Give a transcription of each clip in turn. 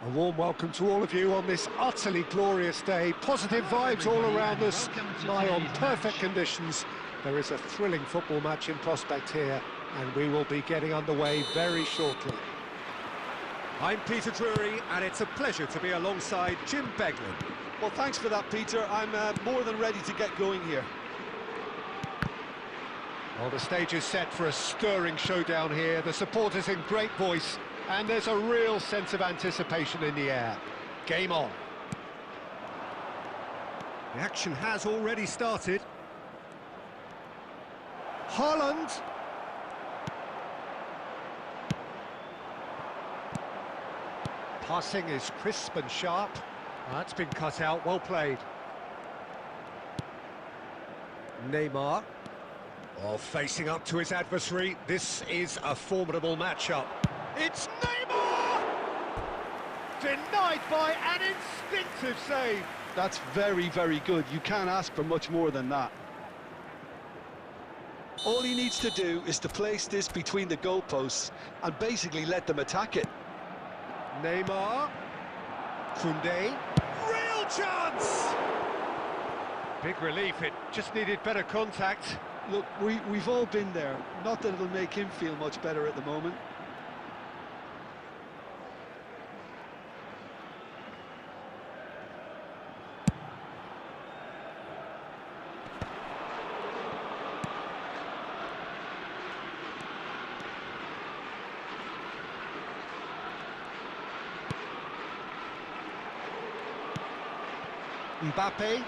A warm welcome to all of you on this utterly glorious day. Positive vibes all around us, nigh on perfect conditions. There is a thrilling football match in prospect here, and we will be getting underway very shortly. I'm Peter Drury, and it's a pleasure to be alongside Jim Beglin. Well, thanks for that, Peter. I'm more than ready to get going here. Well, the stage is set for a stirring showdown here. The supporters in great voice, and there's a real sense of anticipation in the air. Game on. The action has already started. Haaland. Passing is crisp and sharp. That's been cut out, well played. Neymar. Oh, facing up to his adversary. This is a formidable matchup. It's Neymar! Denied by an instinctive save. That's very, very good. You can't ask for much more than that. All he needs to do is to place this between the goalposts and basically let them attack it. Neymar. Koundé. Real chance! Big relief, it just needed better contact. Look, we've all been there. Not that it'll make him feel much better at the moment. Mbappe.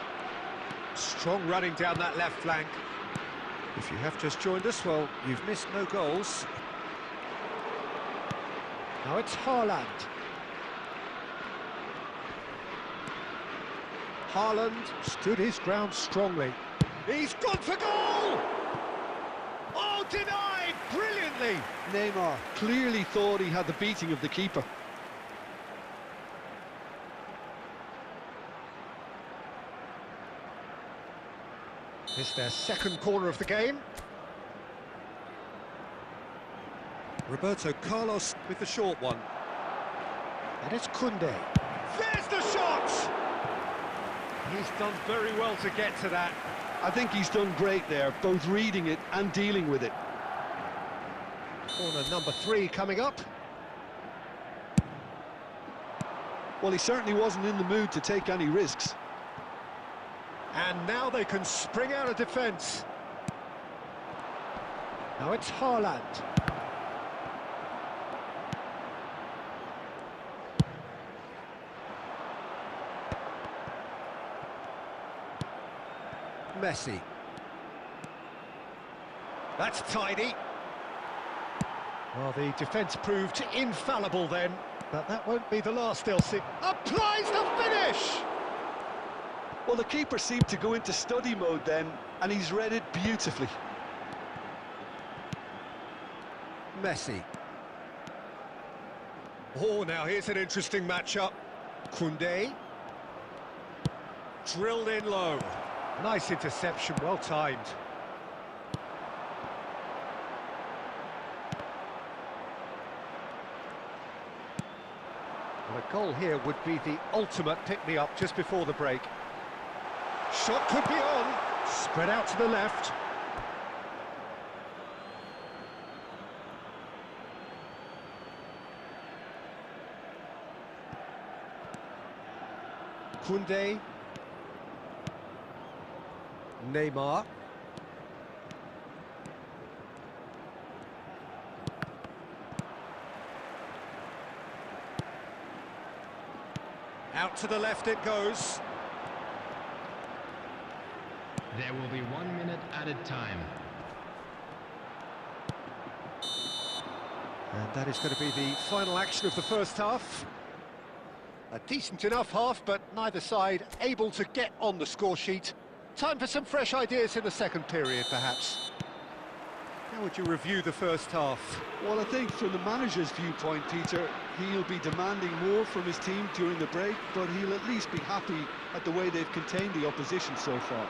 Strong running down that left flank. If you have just joined us, well, you've missed no goals. Now it's Haaland. Haaland stood his ground strongly. He's gone for goal! Oh, denied brilliantly! Neymar clearly thought he had the beating of the keeper. It's their second corner of the game. Roberto Carlos with the short one. And it's Koundé. There's the shot! He's done very well to get to that. I think he's done great there, both reading it and dealing with it. Corner number 3 coming up. Well, he certainly wasn't in the mood to take any risks. And now they can spring out of defence. Now it's Haaland. Messi. That's tidy. Well, the defence proved infallible then, but that won't be the last they'll see. Applies the finish! Well, the keeper seemed to go into study mode then, and he's read it beautifully. Messi. Oh, now here's an interesting matchup. Koundé. Drilled in low. Nice interception, well timed. Well, a goal here would be the ultimate pick-me-up just before the break. Shot could be on. Spread out to the left. Koundé. Neymar. Out to the left it goes. There will be 1 minute added time. And that is going to be the final action of the first half. A decent enough half, but neither side able to get on the score sheet. Time for some fresh ideas in the second period, perhaps. How would you review the first half? Well, I think from the manager's viewpoint, Peter, he'll be demanding more from his team during the break, but he'll at least be happy at the way they've contained the opposition so far.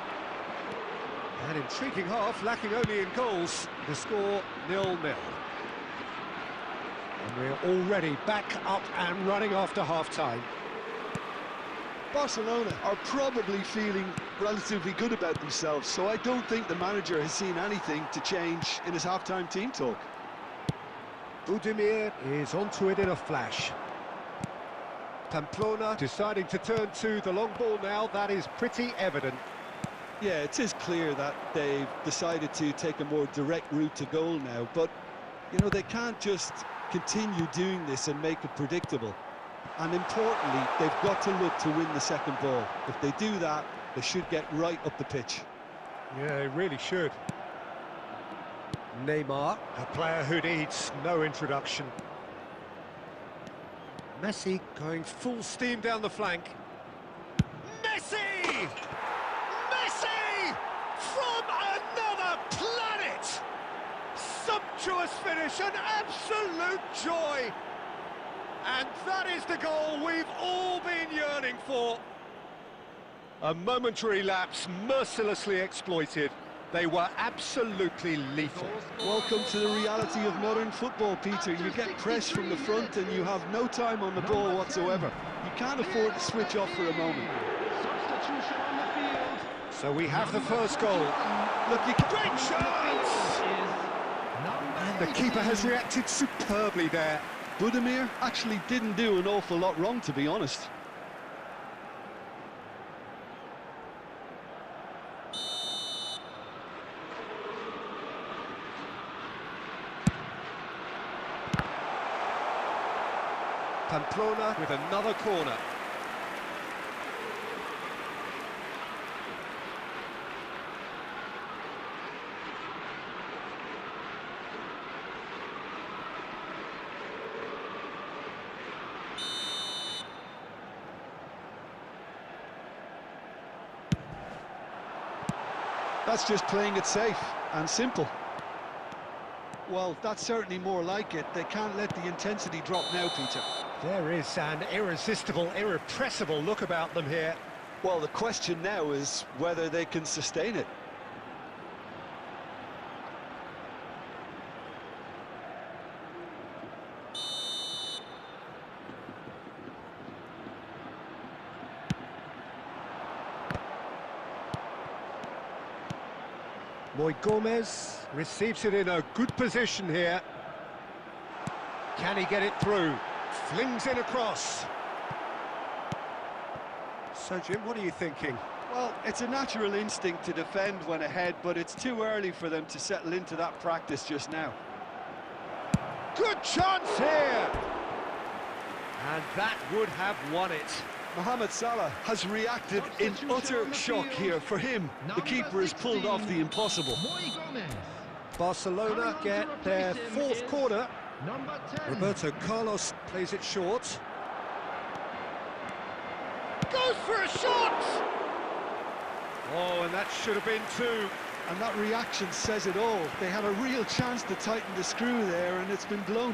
An intriguing half, lacking only in goals. The score 0-0. And we're already back up and running after half-time. Barcelona are probably feeling relatively good about themselves, so I don't think the manager has seen anything to change in his half-time team talk. Budimir is onto it in a flash. Pamplona deciding to turn to the long ball now, that is pretty evident. Yeah, it is clear that they've decided to take a more direct route to goal now, but, you know, they can't just continue doing this and make it predictable. And importantly, they've got to look to win the second ball. If they do that, they should get right up the pitch. Yeah, they really should. Neymar, a player who needs no introduction. Messi going full steam down the flank. Messi! Messi! From another planet! Sumptuous finish, an absolute joy! And that is the goal we've all been yearning for. A momentary lapse, mercilessly exploited. They were absolutely lethal. Welcome to the reality of modern football, Peter. You get pressed from the front and you have no time on the ball whatsoever. You can't afford to switch off for a moment. Substitution on the field. So we have the first goal. Look, great chance! And the keeper has reacted superbly there. Budimir actually didn't do an awful lot wrong, to be honest. Pamplona with another corner. That's just playing it safe and simple. Well, that's certainly more like it. They can't let the intensity drop now, Peter. There is an irresistible, irrepressible look about them here. Well, the question now is whether they can sustain it. Moy Gomez receives it in a good position here. Can he get it through? Flings it across. So, Jim, what are you thinking? Well, it's a natural instinct to defend when ahead, but it's too early for them to settle into that practice just now. Good chance here! And that would have won it. Mohamed Salah has reacted in utter shock here. For him, the keeper has pulled off the impossible. Barcelona get their fourth corner. Number 10. Roberto Carlos plays it short. Goes for a shot! Oh, and that should have been two. And that reaction says it all. They had a real chance to tighten the screw there, and it's been blown.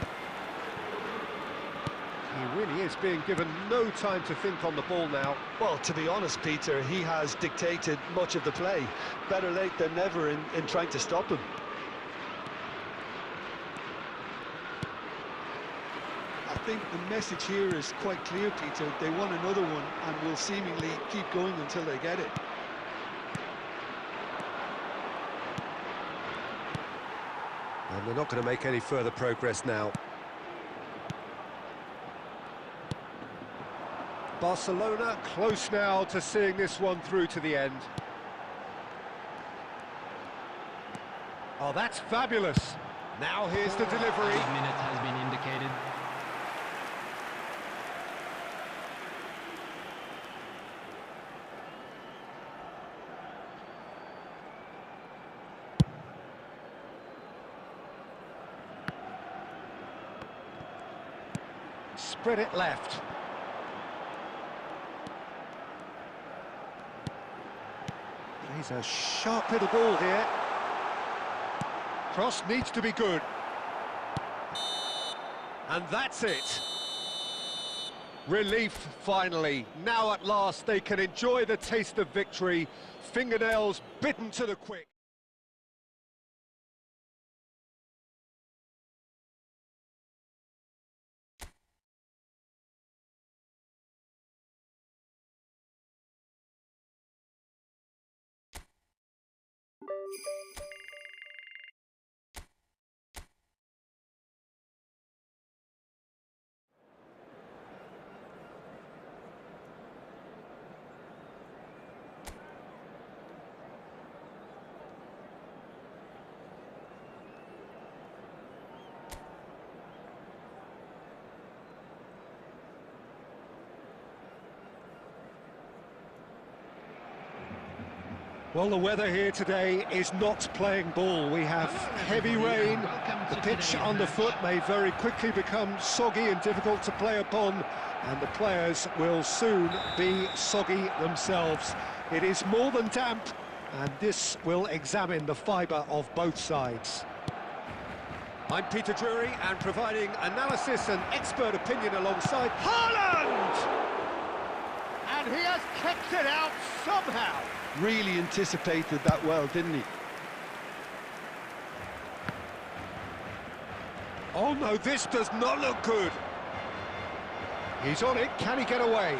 He really is being given no time to think on the ball now. Well, to be honest, Peter, he has dictated much of the play. Better late than never in trying to stop him. I think the message here is quite clear, Peter. They want another one and will seemingly keep going until they get it. And they're not going to make any further progress now. Barcelona close now to seeing this one through to the end. Oh, that's fabulous. Now here's the delivery. 5 minutes has been indicated. Spread it left. Plays a sharp little ball here. Cross needs to be good. And that's it. Relief, finally. Now at last they can enjoy the taste of victory. Fingernails bitten to the quick. Well, the weather here today is not playing ball. We have heavy rain. The pitch underfoot may very quickly become soggy and difficult to play upon, and the players will soon be soggy themselves. It is more than damp, and this will examine the fibre of both sides. I'm Peter Drury, and providing analysis and expert opinion alongside Haaland! And he has kept it out somehow. Really anticipated that well, didn't he? Oh no, this does not look good. He's on it, can he get away?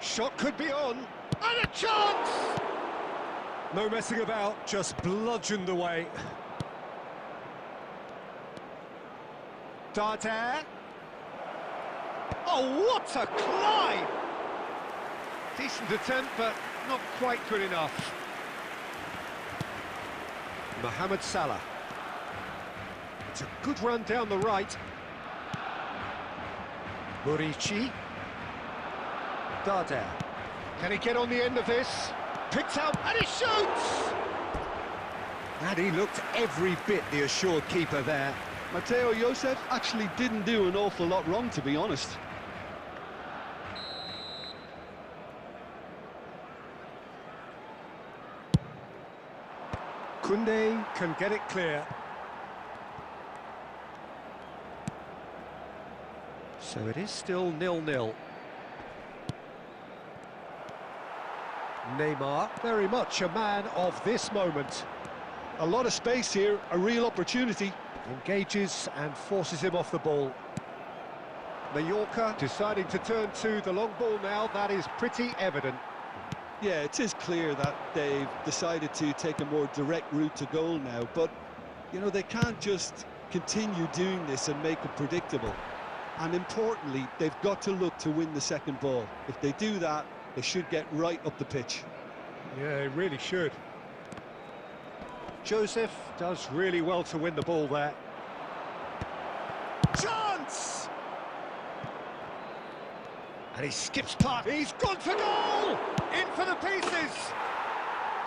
Shot could be on, and a chance! No messing about, just bludgeoned away. Dardare. Oh, what a climb! Decent attempt, but not quite good enough. Mohamed Salah. It's a good run down the right. Murici. Dardare. Can he get on the end of this? Picked out, and he shoots! And he looked every bit the assured keeper there. Mateo Josef actually didn't do an awful lot wrong, to be honest. Koundé Can get it clear. So it is still 0-0. Neymar, very much a man of this moment. A lot of space here, a real opportunity. Engages and forces him off the ball. Mallorca deciding to turn to the long ball now, that is pretty evident. Yeah, it is clear that they've decided to take a more direct route to goal now, but, you know, they can't just continue doing this and make it predictable. And importantly, they've got to look to win the second ball. If they do that, they should get right up the pitch. Yeah, it really should. Joseph does really well to win the ball there. Chance! And he skips past. He's gone for goal! In for the pieces!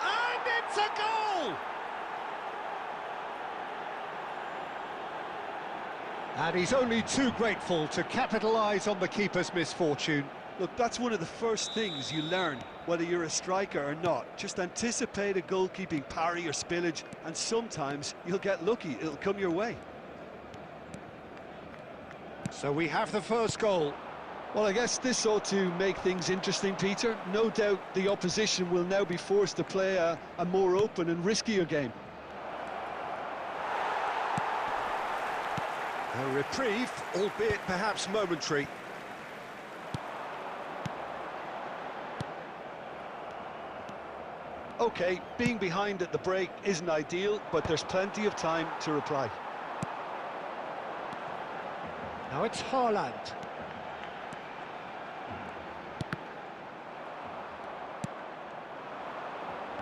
And it's a goal! And he's only too grateful to capitalise on the keeper's misfortune. Look, that's one of the first things you learn, whether you're a striker or not. Just anticipate a goalkeeping parry or spillage, and sometimes you'll get lucky, it'll come your way. So we have the first goal. Well, I guess this ought to make things interesting, Peter. No doubt the opposition will now be forced to play a more open and riskier game. A reprieve, albeit perhaps momentary. OK, being behind at the break isn't ideal, but there's plenty of time to reply. Now it's Haaland.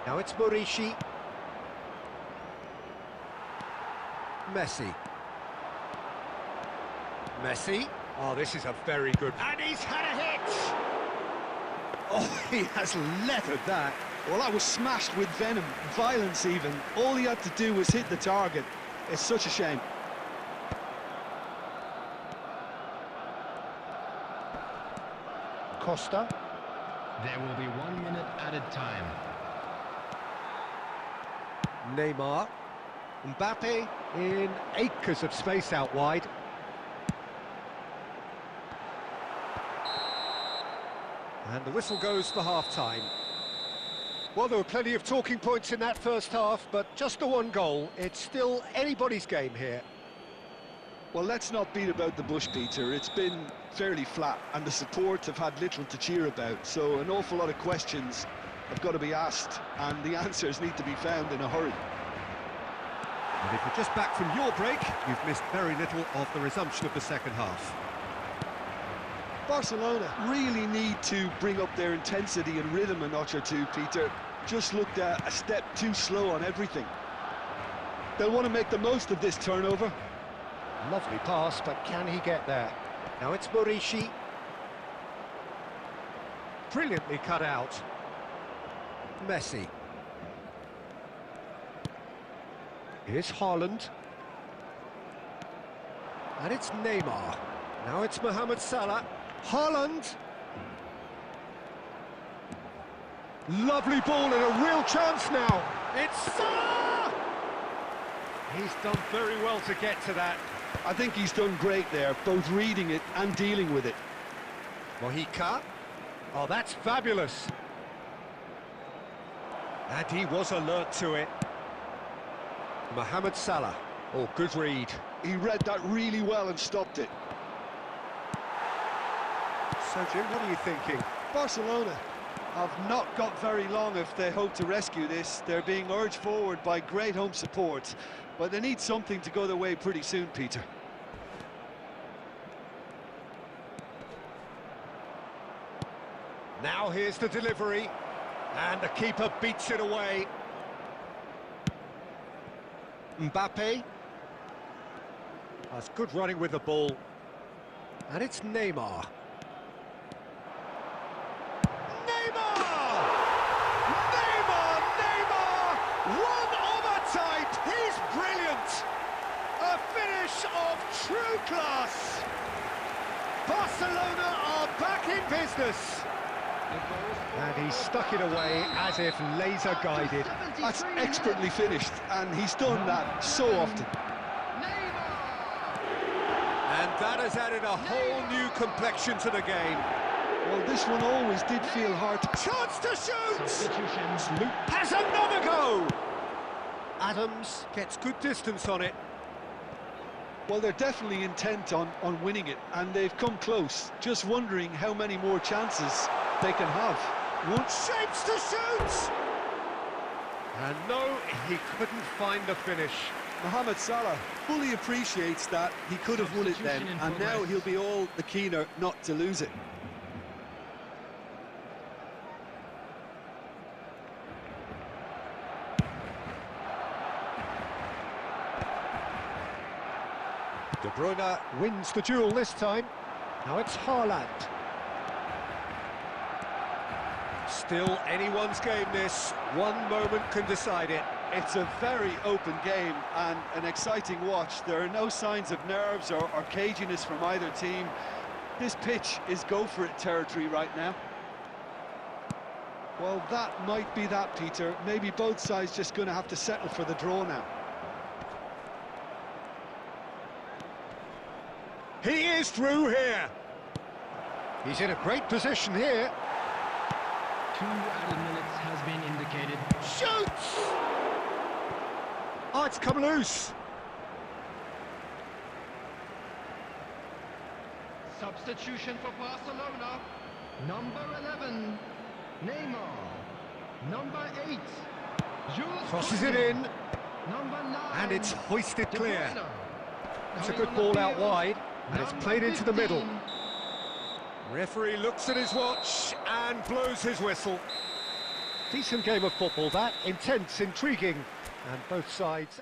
Now it's Borussia. Messi. Messi. Oh, this is a very good... And he's had a hit! Oh, he has leathered that. Well, that was smashed with venom, violence even. All he had to do was hit the target. It's such a shame. Costa. There will be 1 minute added time. Neymar. Mbappe in acres of space out wide. And the whistle goes for half-time. Well, there were plenty of talking points in that first half, but just the one goal. It's still anybody's game here. Well, let's not beat about the bush, Peter. It's been fairly flat, and the support have had little to cheer about, so an awful lot of questions have got to be asked, and the answers need to be found in a hurry. And if you're just back from your break, you've missed very little of the resumption of the second half. Barcelona really need to bring up their intensity and rhythm a notch or two, Peter. Just looked a step too slow on everything. They'll want to make the most of this turnover. Lovely pass, but can he get there? Now it's Borussia. Brilliantly cut out. Messi. Here's Haaland. And it's Neymar. Now it's Mohamed Salah. Haaland. Lovely ball and a real chance now. It's Salah! He's done very well to get to that. I think he's done great there, both reading it and dealing with it. Mojica. Oh, that's fabulous. And he was alert to it. Mohamed Salah. Oh, good read. He read that really well and stopped it. So, Jim, what are you thinking? Barcelona have not got very long if they hope to rescue this. They're being urged forward by great home support, but they need something to go their way pretty soon, Peter. Now here's the delivery, and the keeper beats it away. Mbappe. That's good running with the ball. And it's Neymar. Neymar! Neymar! One of a type! a finish of true class! Barcelona are back in business! And he stuck it away as if laser-guided. That's expertly finished, and he's done that so often. And that has added a whole new complexion to the game. Well, this one always did feel hard. Chance to shoot! Luke has another go! Adams gets good distance on it. Well, they're definitely intent on winning it, and they've come close. Just wondering how many more chances they can have. One shapes to shoot! And no, he couldn't find the finish. Mohamed Salah fully appreciates that he could have won it then, and now he'll be all the keener not to lose it. De Bruyne wins the duel this time. Now it's Haaland. Still anyone's game this. One moment can decide it. It's a very open game and an exciting watch. There are no signs of nerves or caginess from either team. This pitch is go-for-it territory right now. Well, that might be that, Peter. Maybe both sides just going to have to settle for the draw now. He is through here. He's in a great position here. 2 added minutes has been indicated. Shoots! Oh, it's come loose. Substitution for Barcelona. Number 11, Neymar. Number 8, Jules Crosses it in. Number 9, And it's hoisted De clear. Bruyne. It's a Coming good on ball the out field, wide. And it's number played into the middle. 15. Referee looks at his watch and blows his whistle. Decent game of football, that. Intense, intriguing, and both sides...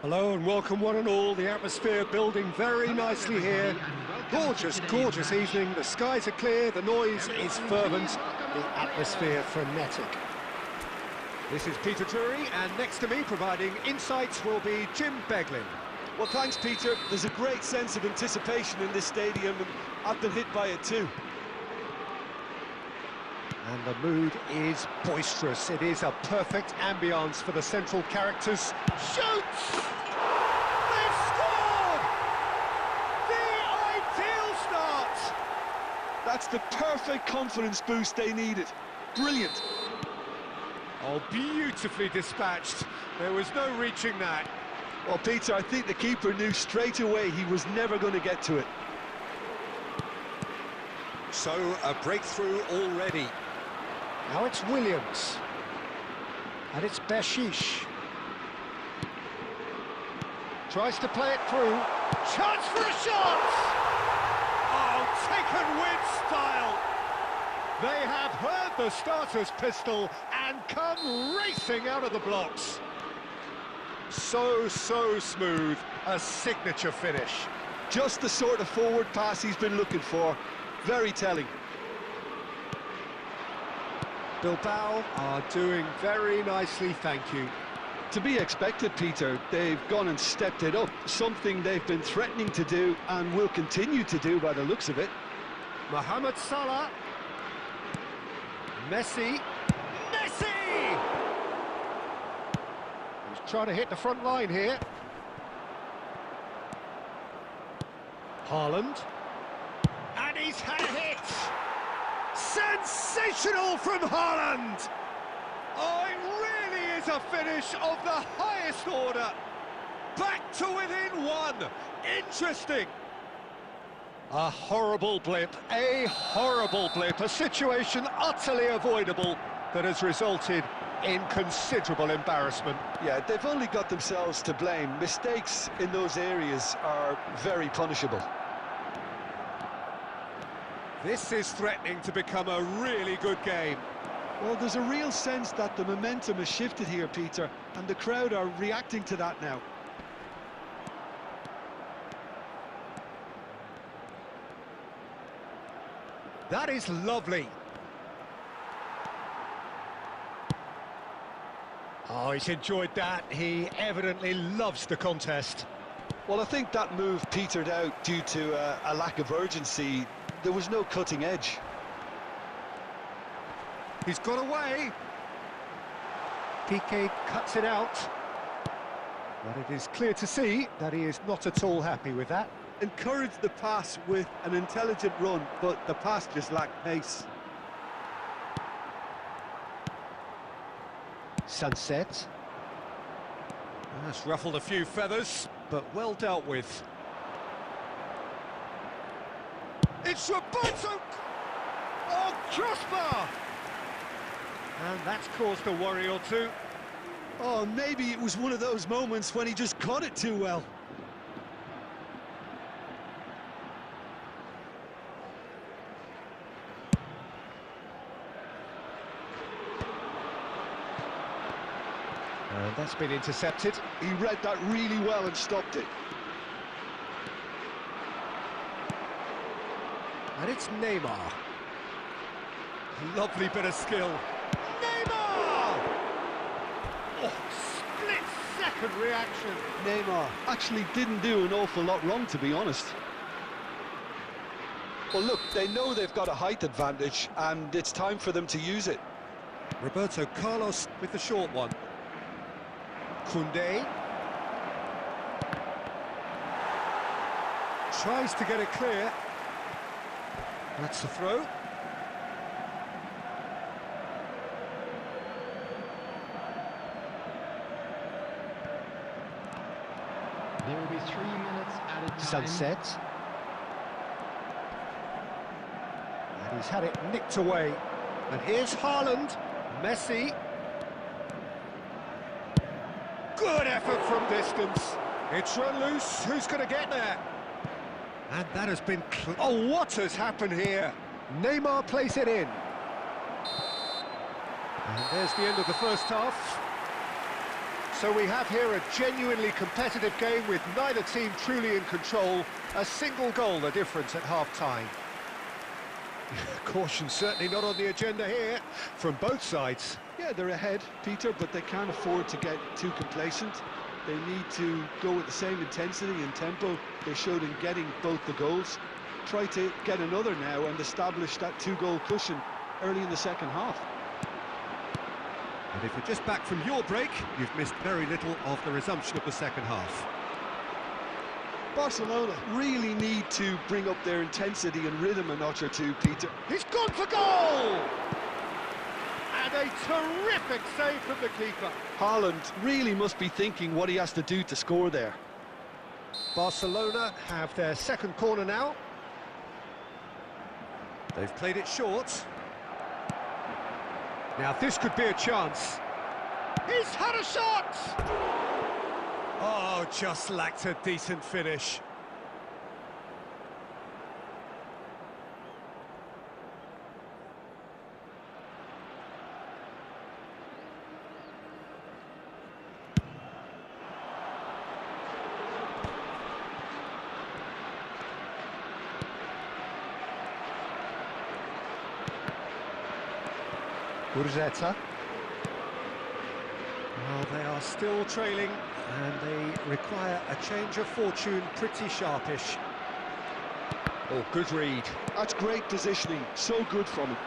Hello and welcome one and all. The atmosphere building very nicely here. Gorgeous, gorgeous evening. The skies are clear, the noise is fervent, the atmosphere frenetic. This is Peter Drury, and next to me providing insights will be Jim Beglin. Well, thanks, Peter. There's a great sense of anticipation in this stadium, and I've been hit by it too. And the mood is boisterous. It is a perfect ambience for the central characters. Shoots! They've scored! The ideal start! That's the perfect confidence boost they needed. Brilliant. Oh, beautifully dispatched. There was no reaching that. Well, Peter, I think the keeper knew straight away he was never going to get to it. So, a breakthrough already. Now it's Williams. And it's Beshish. Tries to play it through. Chance for a shot! Oh, taken with style! They have heard the starter's pistol and come racing out of the blocks. So smooth. A signature finish. Just the sort of forward pass he's been looking for. Very telling. Bilbao are doing very nicely, thank you. To be expected, Peter. They've gone and stepped it up. Something they've been threatening to do and will continue to do by the looks of it. Mohamed Salah. Messi. Messi! He's trying to hit the front line here. Haaland. And he's had a hit! Sensational from Haaland! Oh, it really is a finish of the highest highest order. Back to within one. Interesting. A horrible blip, a situation utterly avoidable that has resulted in considerable embarrassment. Yeah, they've only got themselves to blame. Mistakes in those areas are very punishable. This is threatening to become a really good game. Well, there's a real sense that the momentum has shifted here, Peter, and the crowd are reacting to that now. That is lovely. Oh, he's enjoyed that. He evidently loves the contest. Well, I think that move petered out due to a lack of urgency. There was no cutting edge. He's got away. Piqué cuts it out. But it is clear to see that he is not at all happy with that. Encouraged the pass with an intelligent run, but the pass just lacked pace. Sunset. That's ruffled a few feathers, but well dealt with. It's Roberto! Oh, crossbar! And that's caused a worry or two. Oh, maybe it was one of those moments when he just caught it too well. And that's been intercepted. He read that really well and stopped it. And it's Neymar. Lovely bit of skill. Neymar! Oh, split-second reaction. Neymar actually didn't do an awful lot wrong, to be honest. Well, look, they know they've got a height advantage, and it's time for them to use it. Roberto Carlos with the short one. Koundé. Tries to get it clear. That's the throw. There will be 3 minutes added time. Sunset. And he's had it nicked away. And here's Haaland. Messi. Good effort from distance. It's run loose. Who's going to get there? And that has been... Oh, what has happened here? Neymar plays it in. And there's the end of the first half. So we have here a genuinely competitive game with neither team truly in control. A single goal the difference at half-time. Caution certainly not on the agenda here from both sides. Yeah, they're ahead, Peter, but they can't afford to get too complacent. They need to go with the same intensity and tempo they showed in getting both the goals. Try to get another now and establish that two-goal cushion early in the second half. And if you're just back from your break, you've missed very little of the resumption of the second half. Barcelona really need to bring up their intensity and rhythm a notch or two, Peter. He's gone for goal! And a terrific save from the keeper. Haaland really must be thinking what he has to do to score there. Barcelona have their second corner now. They've played it short. Now this could be a chance. He's had a shot! Oh, just lacked a decent finish. Borussia. Well, they are still trailing, and they require a change of fortune pretty sharpish. Oh, good read. That's great positioning, so good from him.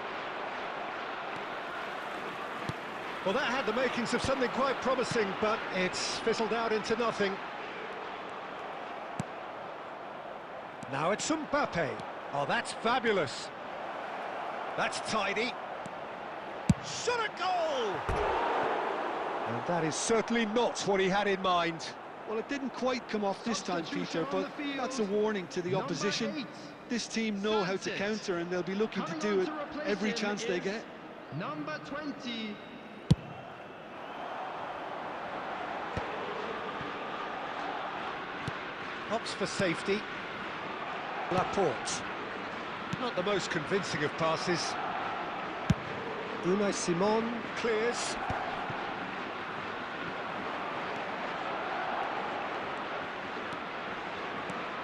Well, that had the makings of something quite promising, but it's fizzled out into nothing. Now it's Mbappe. Oh, that's fabulous. That's tidy. Shot a goal! And that is certainly not what he had in mind. Well, it didn't quite come off this time, Peter, but that's a warning to the opposition. This team know how to counter, and they'll be looking to do it every chance they get. Number 20. Opts for safety. Laporte. Not the most convincing of passes. Unai Simon clears.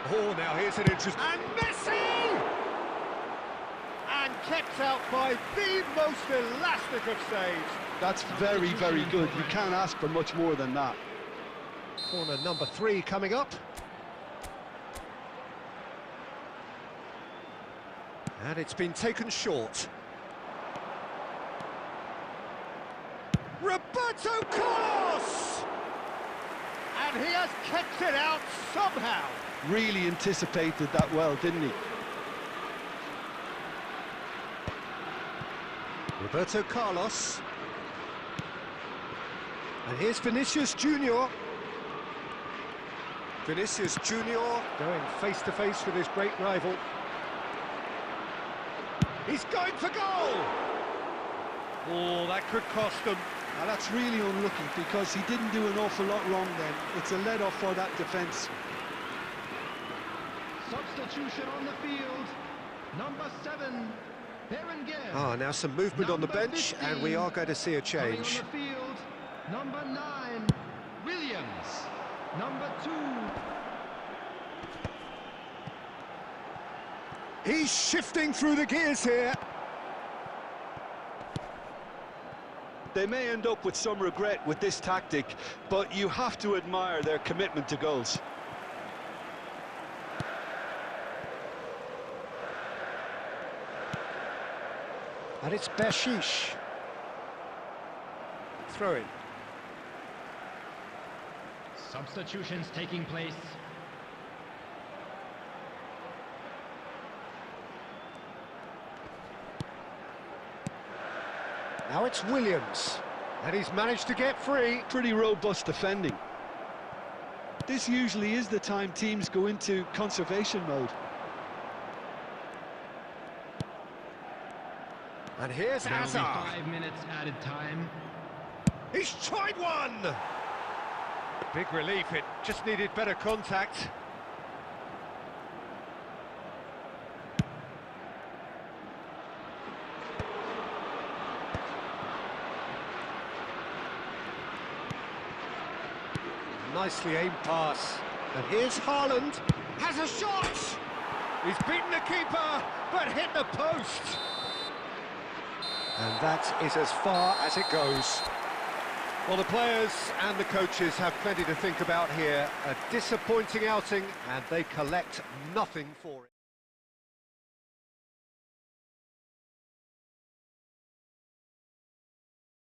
Oh, now here's an interest. And Messi! And kept out by the most elastic of saves. That's very, very good. You can't ask for much more than that. Corner number 3 coming up. And it's been taken short. Roberto Carlos! And he has kept it out somehow. Really anticipated that well, didn't he? Roberto Carlos. And here's Vinicius Junior. Vinicius Junior going face-to-face with his great rival. He's going for goal! Oh, that could cost them. Now that's really unlucky because he didn't do an awful lot wrong then. It's a let-off for that defence. Substitution on the field. Number 7. Now some movement on the bench, and we are going to see a change. On the field. Number 9. Williams. Number 2. He's shifting through the gears here. They may end up with some regret with this tactic, but you have to admire their commitment to goals. And it's Bershish. Throw in. Substitutions taking place. Now it's Williams, and he's managed to get free. Pretty robust defending. This usually is the time teams go into conservation mode. And here's There'll be Hazard. 5 minutes added time. He's tried one! Big relief, it just needed better contact. Nicely aimed pass. And here's Haaland. Has a shot! He's beaten the keeper, but hit the post. And that is as far as it goes. Well, the players and the coaches have plenty to think about here. A disappointing outing, and they collect nothing for it.